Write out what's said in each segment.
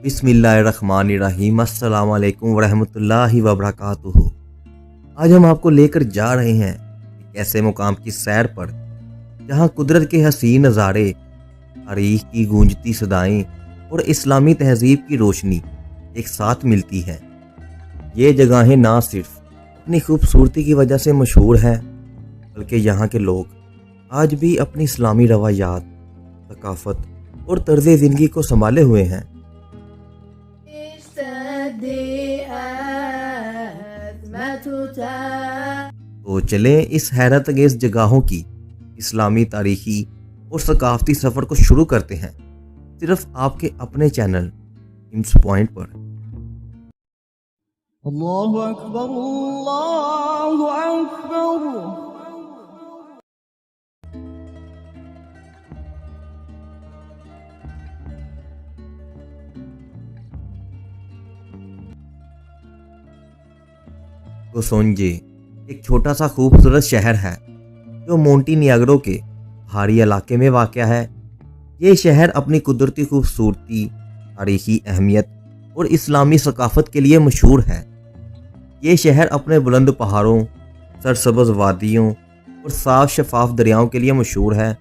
बिस्मिल्लाहिर्रहमानिर्रहीम। अस्सलाम वालेकुम वरहमतुल्लाहि वबरकातुहू। आज हम आपको लेकर जा रहे हैं एक ऐसे मुकाम की सैर पर जहां कुदरत के हसीन नज़ारे, तारीख की गूंजती सदाएं और इस्लामी तहजीब की रोशनी एक साथ मिलती है। ये जगहें ना सिर्फ अपनी खूबसूरती की वजह से मशहूर हैं, बल्कि यहाँ के लोग आज भी अपनी इस्लामी रवायात, सकाफत और तर्ज ज़िंदगी को संभाले हुए हैं। तो चलें इस हैरत अंगेज जगहों की इस्लामी तारीखी और सकाफती सफ़र को शुरू करते हैं, सिर्फ आपके अपने चैनल इम्स पॉइंट पर। अल्लाहु अकबर, अल्लाहु अकबर। गोसोंजे एक छोटा सा खूबसूरत शहर है जो मोंटेनिग्रो के पहाड़ी इलाके में वाक़या है। ये शहर अपनी कुदरती खूबसूरती, तारीखी अहमियत और इस्लामी सकाफत के लिए मशहूर है। ये शहर अपने बुलंद पहाड़ों, सरसब्ज़ वादियों और साफ शफाफ दरियाओं के लिए मशहूर है।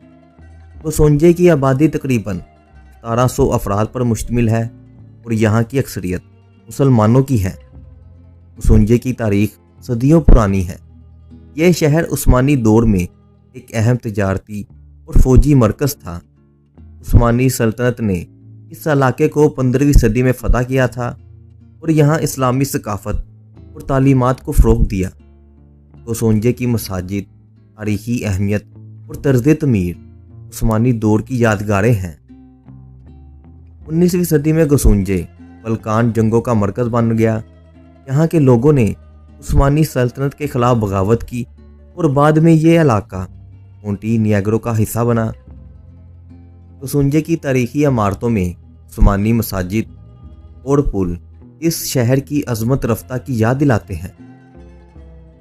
गोसोंजे की आबादी तकरीबन 1700 अफराद पर मुश्तमिल है और यहाँ की अक्सरियत मुसलमानों की है। गोसोंजे की तारीख सदियों पुरानी है। यह शहर उस्मानी दौर में एक अहम तजारती और फौजी मरकज़ था। उस्मानी सल्तनत ने इस इलाके को 15वीं सदी में फ़तह किया था और यहाँ इस्लामी सकाफत और तालीमात को फ़रोग़ दिया। गोसोंजे की मसाजिद, तारीखी अहमियत और तर्ज तमीर उस्मानी दौर की यादगारें हैं। 19वीं सदी में गोसोंजे बल्कान जंगों का मरकज़ बन गया। यहाँ के लोगों ने उस्मानी सल्तनत के खिलाफ बगावत की और बाद में ये इलाका मोंटेनिग्रो का हिस्सा बना। गोसोंजे की तारीखी इमारतों में उस्मानी मसाजिद और पुल इस शहर की अजमत रफ्ता की याद दिलाते हैं।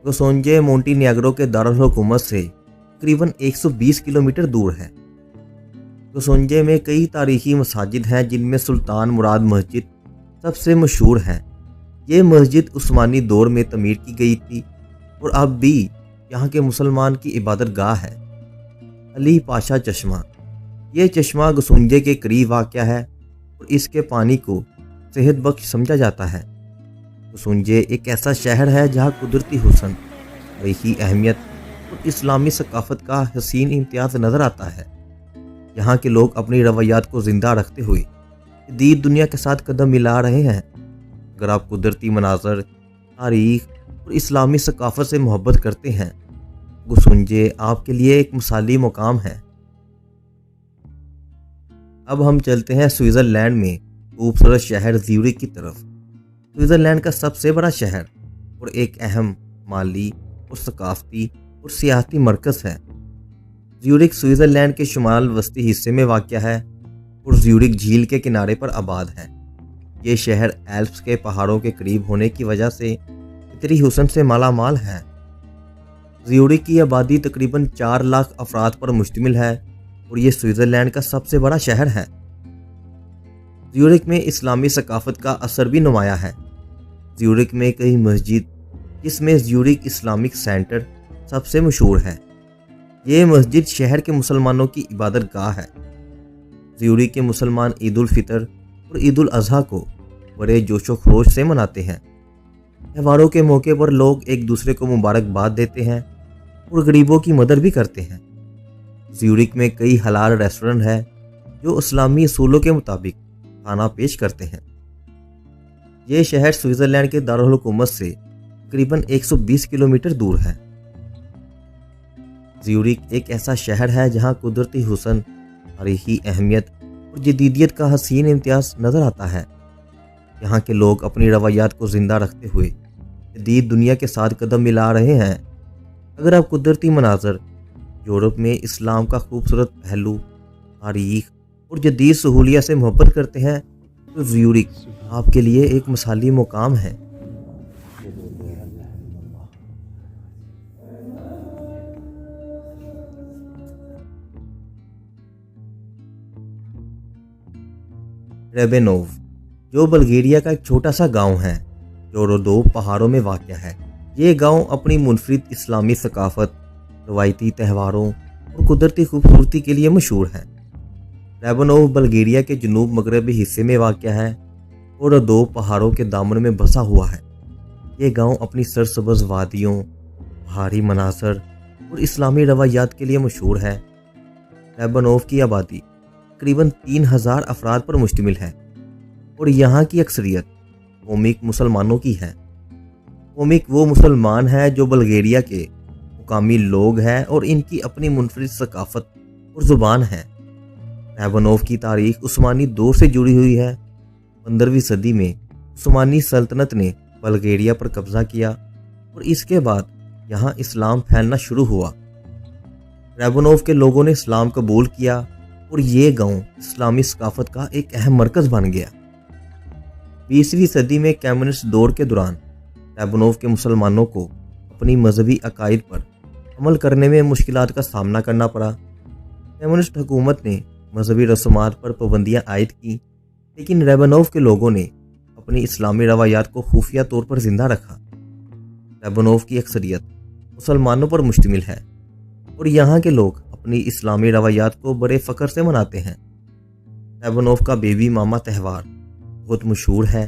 गोसोंजे मोंटेनिग्रो के दारुल हुकूमत से तकरीबन 120 किलोमीटर दूर है। गोसोंजे में कई तारीखी मसाजिद हैं, जिनमें सुल्तान मुराद मस्जिद सबसे मशहूर है। ये मस्जिद उस्मानी दौर में तमीर की गई थी और अब भी यहाँ के मुसलमान की इबादत गाह है। अली पाशा चश्मा, ये चश्मा गोसोंजे के करीब वाक़या है और इसके पानी को सेहत बख्श समझा जाता है। गोसोंजे एक ऐसा शहर है जहाँ कुदरती हुस्न, तारीखी अहमियत और इस्लामी सकाफत का हसीन इम्तियाज़ नज़र आता है। यहाँ के लोग अपनी रवायात को ज़िंदा रखते हुए जदीद दुनिया के साथ कदम मिला रहे हैं। अगर आप कुदरती मनाज़र, तारीख और इस्लामी सकाफत से मोहब्बत करते हैं, गोसोंजे आपके लिए एक मिसाली मुकाम है। अब हम चलते हैं स्विट्ज़रलैंड में खूबसूरत शहर ज्यूरिख की तरफ। स्विट्ज़रलैंड का सबसे बड़ा शहर और एक अहम माली और सकाफती और सियाहती मरकज़ है। ज्यूरिख स्विट्ज़रलैंड के शुमाल वस्ती हिस्से में वाक़या है और ज्यूरिख झील के किनारे पर आबाद है। ये शहर एल्प्स के पहाड़ों के करीब होने की वजह से फितरी हुस्न से मालामाल है। ज्यूरिख की आबादी तकरीबन 4 लाख अफराद पर मुश्तमिल है और ये स्विट्ज़रलैंड का सबसे बड़ा शहर है। ज्यूरिख में इस्लामी सकाफत का असर भी नुमाया है। ज्यूरिख में कई मस्जिद, जिसमें ज्यूरिख इस्लामिक सेंटर सबसे मशहूर है। ये मस्जिद शहर के मुसलमानों की इबादत गाह है। ज्यूरिख के मुसलमान ईद उल फितर और ईद उल अज़हा को बड़े जोशो खरोश से मनाते हैं। त्योहारों के मौके पर लोग एक दूसरे को मुबारकबाद देते हैं और गरीबों की मदद भी करते हैं। ज्यूरिख में कई हलाल रेस्टोरेंट हैं जो इस्लामी असूलों के मुताबिक खाना पेश करते हैं। ये शहर स्विट्ज़रलैंड के दारुल हुकूमत से तकरीबन 120 किलोमीटर दूर है। ज्यूरिख एक ऐसा शहर है जहाँ कुदरती हुस्न, तारीखी अहमियत और जदीदियत का हसीन इम्तियाज़ नज़र आता है। यहाँ के लोग अपनी रवायात को ज़िंदा रखते हुए जदीद दुनिया के साथ कदम मिला रहे हैं। अगर आप कुदरती मनाज़र, यूरोप में इस्लाम का खूबसूरत पहलू, तारीख और जदीद सहूलियत से मोहब्बत करते हैं, तो ज्यूरिख आपके लिए एक मिसाली मुकाम है। रेबेनोव جو بلغیریا کا ایک چھوٹا سا گاؤں ہے جو رودوب پہاڑوں میں واقع ہے۔ یہ گاؤں اپنی منفرد اسلامی ثقافت، روایتی تہواروں اور قدرتی خوبصورتی کے لیے مشہور ہے۔ ریبنوف بلغیریا کے جنوب مغربی حصے میں واقع ہے اور رودوب پہاڑوں کے دامن میں بسا ہوا ہے۔ یہ گاؤں اپنی سرسبز وادیوں، پہاڑی مناظر اور اسلامی روایات کے لیے مشہور ہے۔ ریبنوف کی آبادی تقریباً 3000 افراد پر مشتمل ہے اور یہاں کی اکثریت قومیک مسلمانوں کی ہے۔ قومیک وہ مسلمان ہیں جو بلغیریا کے مقامی لوگ ہیں اور ان کی اپنی منفرد ثقافت اور زبان ہے۔ ریبنوف کی تاریخ عثمانی دور سے جڑی ہوئی ہے۔ 15ویں صدی میں عثمانی سلطنت نے بلغیریا پر قبضہ کیا اور اس کے بعد یہاں اسلام پھیلنا شروع ہوا۔ ریبنوف کے لوگوں نے اسلام قبول کیا اور یہ گاؤں اسلامی ثقافت کا ایک اہم مرکز بن گیا۔ 20ویں صدی میں کمیونسٹ دور کے دوران ریبنوف کے مسلمانوں کو اپنی مذہبی عقائد پر عمل کرنے میں مشکلات کا سامنا کرنا پڑا۔ کمیونسٹ حکومت نے مذہبی رسومات پر پابندیاں عائد کی، لیکن ریبنوف کے لوگوں نے اپنی اسلامی روایات کو خفیہ طور پر زندہ رکھا۔ ریبنوف کی اکثریت مسلمانوں پر مشتمل ہے اور یہاں کے لوگ اپنی اسلامی روایات کو بڑے فخر سے مناتے ہیں۔ ریبنوف کا بیبی ماما تہوار بہت مشہور ہے۔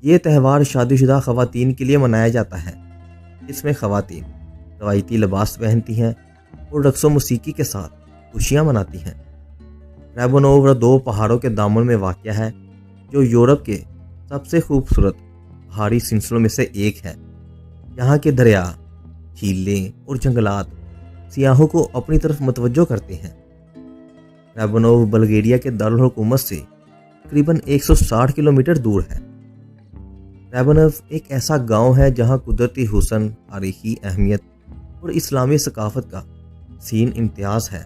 یہ تہوار شادی شدہ خواتین کے لیے منایا جاتا ہے، اس میں خواتین روایتی لباس پہنتی ہیں اور رقص و موسیقی کے ساتھ خوشیاں مناتی ہیں۔ ریبنوف دو پہاڑوں کے دامن میں واقع ہے جو یورپ کے سب سے خوبصورت پہاڑی سلسلوں میں سے ایک ہے۔ یہاں کے دریا، جھیلیں اور جنگلات سیاحوں کو اپنی طرف متوجہ کرتے ہیں۔ ریبنوف بلغیریا کے دارالحکومت سے تقریباً 160 کلومیٹر دور ہے۔ ریبنوف ایک ایسا گاؤں ہے جہاں قدرتی حسن، تاریخی اہمیت اور اسلامی ثقافت کا حسین امتیاز ہے۔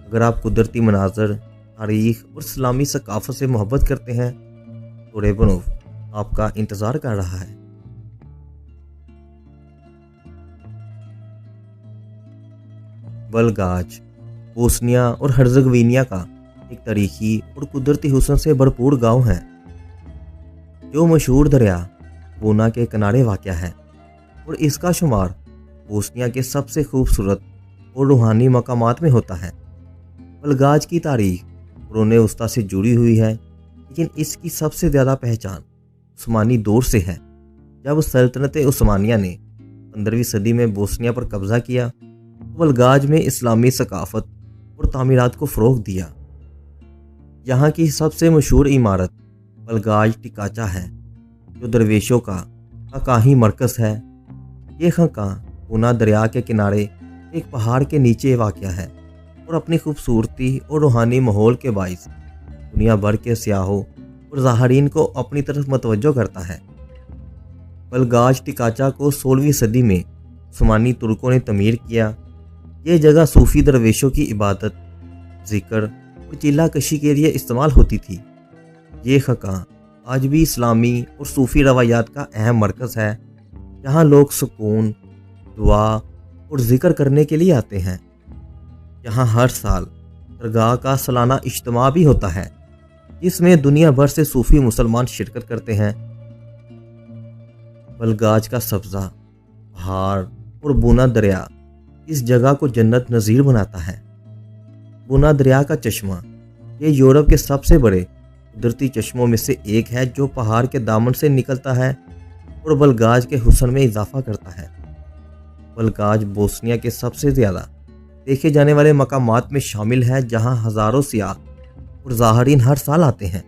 اگر آپ قدرتی مناظر، تاریخ اور اسلامی ثقافت سے محبت کرتے ہیں تو ریبنوف آپ کا انتظار کر رہا ہے۔ بلگاج بوسنیا اور ہرزگوینیا کا ایک تاریخی اور قدرتی حسن سے بھرپور گاؤں ہے جو مشہور دریا بونا کے کنارے واقع ہے اور اس کا شمار بوسنیا کے سب سے خوبصورت اور روحانی مقامات میں ہوتا ہے۔ بلگاج کی تاریخ قرون وسطیٰ سے جڑی ہوئی ہے، لیکن اس کی سب سے زیادہ پہچان عثمانی دور سے ہے۔ جب سلطنت عثمانیہ نے 15ویں صدی میں بوسنیا پر قبضہ کیا تو بلگاج میں اسلامی ثقافت اور تعمیرات کو فروغ دیا۔ یہاں کی سب سے مشہور عمارت بلگاج ٹیکاچا ہے جو درویشوں کا خانقاہی مرکز ہے۔ یہ خانقاہ بونا دریا کے کنارے ایک پہاڑ کے نیچے واقع ہے اور اپنی خوبصورتی اور روحانی ماحول کے باعث دنیا بھر کے سیاحوں اور زائرین کو اپنی طرف متوجہ کرتا ہے۔ بلگاج ٹیکاچا کو 16ویں صدی میں عثمانی ترکوں نے تعمیر کیا۔ یہ جگہ صوفی درویشوں کی عبادت، ذکر اور چیلہ کشی کے لیے استعمال ہوتی تھی۔ یہ خانقاہ آج بھی اسلامی اور صوفی روایات کا اہم مرکز ہے، جہاں لوگ سکون، دعا اور ذکر کرنے کے لیے آتے ہیں۔ یہاں ہر سال درگاہ کا سالانہ اجتماع بھی ہوتا ہے، جس میں دنیا بھر سے صوفی مسلمان شرکت کرتے ہیں۔ بلگاج کا سبزہ، پہاڑ اور بونا دریا اس جگہ کو جنت نظیر بناتا ہے۔ بونا دریا کا چشمہ یہ یورپ کے سب سے بڑے قدرتی چشموں میں سے ایک ہے جو پہاڑ کے دامن سے نکلتا ہے اور بلگاج کے حسن میں اضافہ کرتا ہے۔ بلگاج بوسنیا کے سب سے زیادہ دیکھے جانے والے مقامات میں شامل ہے، جہاں ہزاروں سیاح اور زائرین ہر سال آتے ہیں۔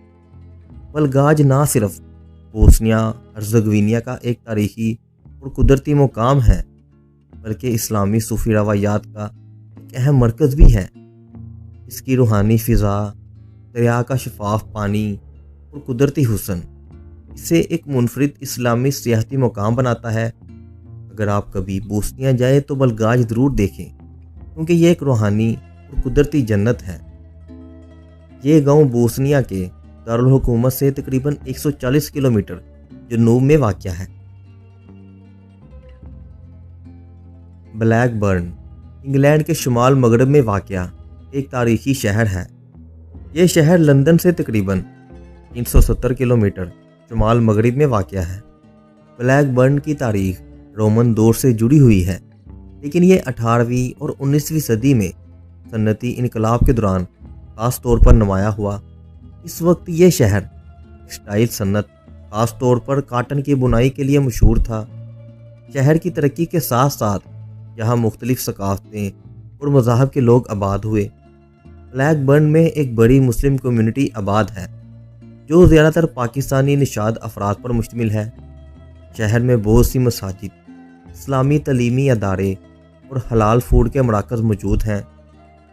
بلگاج نہ صرف بوسنیا ہرزگوینیا کا ایک تاریخی اور قدرتی مقام ہے، بلکہ اسلامی صوفی روایات کا ایک اہم مرکز بھی ہے۔ اس کی روحانی فضا، دریا کا شفاف پانی اور قدرتی حسن اسے ایک منفرد اسلامی سیاحتی مقام بناتا ہے۔ اگر آپ کبھی بوسنیا جائیں تو بلگاج ضرور دیکھیں، کیونکہ یہ ایک روحانی اور قدرتی جنت ہے۔ یہ گاؤں بوسنیا کے دارالحکومت سے تقریباً 140 کلومیٹر جنوب میں واقع ہے۔ بلیک برن انگلینڈ کے شمال مغرب میں واقع ایک تاریخی شہر ہے۔ یہ شہر لندن سے تقریباً 370 किलोमीटर शुमाल मगरिब में वाक़या है। ब्लैक बर्न की तारीख रोमन दौर से जुड़ी हुई है, लेकिन ये 18वीं और 19वीं सदी में सन्नती इनकलाब के दौरान ख़ास तौर पर नुमाया हुआ। इस वक्त ये शहर टेक्सटाइल सन्नत, ख़ास तौर पर काटन की बुनाई के लिए मशहूर था। शहर की तरक्की के साथ साथ यहाँ मुख्तलिफ सकाफ़तें और मज़ाहब के लोग आबाद हुए। ब्लैक बर्न में एक बड़ी मुस्लिम कम्युनिटी आबाद है, जो ज़्यादातर पाकिस्तानी निशाद अफराद पर मुश्तमिल है। शहर में बहुत सी मसाजिद, इस्लामी तलीमी अदारे और हलाल फूड के मराकज़ मौजूद हैं।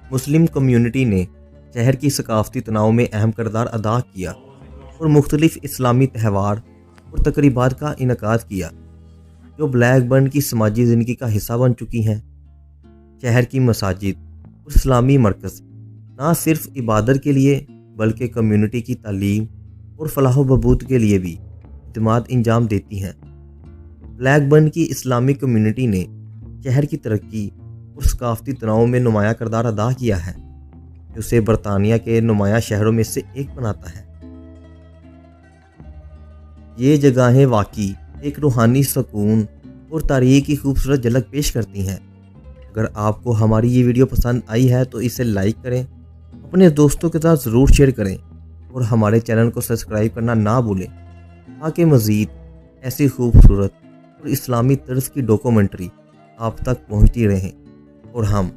मुस्लिम कम्युनिटी ने शहर की सकाफ़ती तनाव में अहम किरदार अदा किया और मुख्तलिफ इस्लामी त्यौहार और तकरीबात का इनकाद किया, जो ब्लैक बर्न की समाजी ज़िंदगी का हिस्सा बन चुकी हैं। शहर की मसाजिद और इस्लामी मरकज़ ना सिर्फ इबादत के लिए बल्कि कम्युनिटी की तालीम और फलाह व बहबूद के लिए भी खिदमात अंजाम देती हैं। ब्लैक बर्न की इस्लामी कम्युनिटी ने शहर की तरक्की और सकाफ़ती तनाव में नुमाया किरदार अदा किया है, जो उसे बरतानिया के नुमाया शहरों में से एक बनाता है। ये जगहें वाकई एक रूहानी सुकून और तारीख़ की खूबसूरत झलक पेश करती हैं। अगर आपको हमारी ये वीडियो पसंद आई है तो इसे लाइक करें, अपने दोस्तों के साथ ज़रूर शेयर करें और हमारे चैनल को सब्सक्राइब करना ना भूलें, ताकि मज़ीद ऐसी खूबसूरत और इस्लामी तर्ज की डॉक्यूमेंट्री आप तक पहुंचती रहें और हम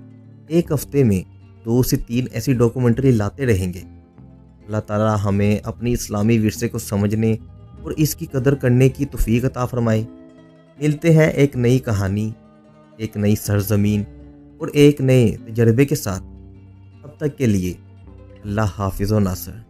एक हफ्ते में 2 से 3 ऐसी डॉक्यूमेंट्री लाते रहेंगे। अल्लाह ताला हमें अपनी इस्लामी विरसे को समझने और इसकी कदर करने की तौफीक अता फरमाए। मिलते हैं एक नई कहानी, एक नई सरजमीन और एक नए तजर्बे के साथ। तब तक के लिए अल्लाह हाफिज़ व नासर।